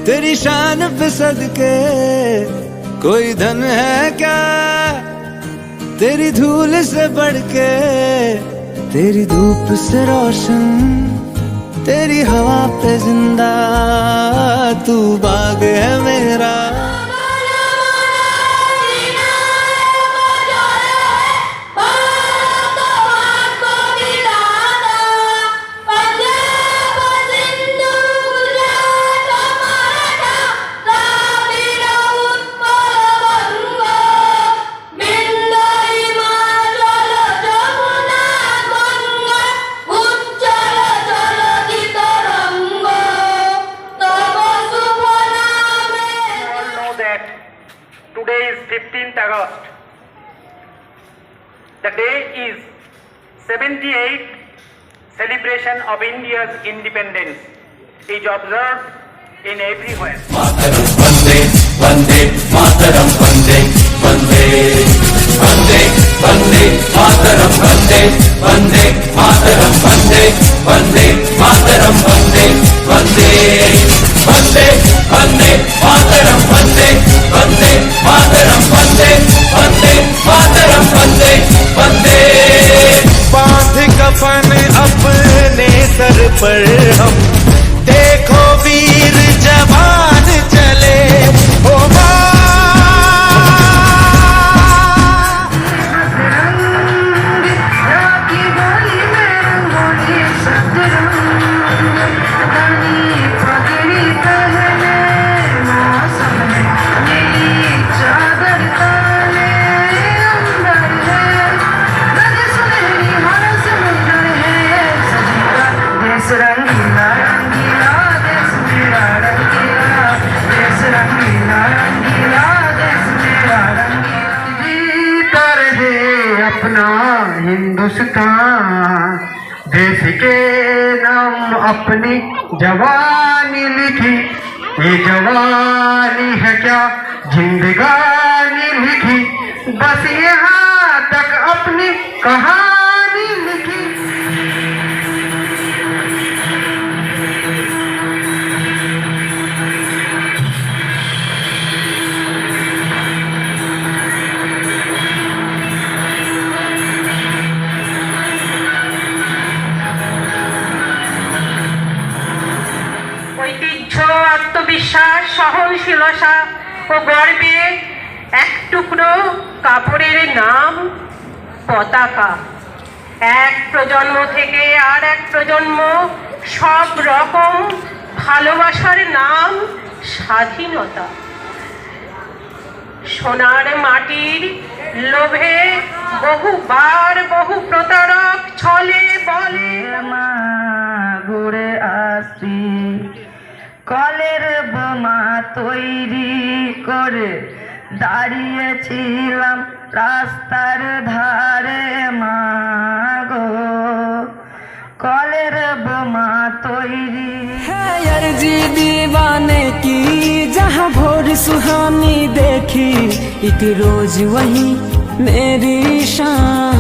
तेरी शान पे सदके कोई धन है क्या, तेरी धूल से बढ़ के, तेरी धूप से रोशन, तेरी हवा पे जिंदा, तू बाग है मेरा। Today is 15th August. The day is 78th celebration of India's independence is observed in everywhere. Mataram Vande, Vande, Mataram Vande, Vande, Vande, Vande, Mataram Vande, Vande, Mataram Vande, Vande, Mataram Vande, Vande, Vande, Vande, Mataram Vande, Vande, Mataram Vande, Vande, Mataram Vande, Vande। बांध कफन अपने sir पर हम, देखो वीर जवान चले, ओ माँ। अपना हिंदुस्तान, देश के नाम अपनी जवानी लिखी, ये जवानी है क्या जिंदगानी लिखी, बस यहाँ तक अपनी कहानी लिखी। আত্মবিশ্বাস, সহনশীলতা ও গর্বে এক টুকরো কাপড়ের নাম পতাকা। এক প্রজন্ম থেকে আর এক প্রজন্ম সব রকম ভালোবাসার নাম স্বাধীনতা। সোনার মাটির লোভে বহুবার বহু প্রতারক ছলে বলে ঘুরে আসি, কলের বোমা তৈরি করে দাঁড়িয়েছিলাম রাস্তার ধারে মাগো, কলের বোমা তৈরি है अर्जी दीवाने की, जहाँ भोर सुहानी देखी, एक रोज वही मेरी शान।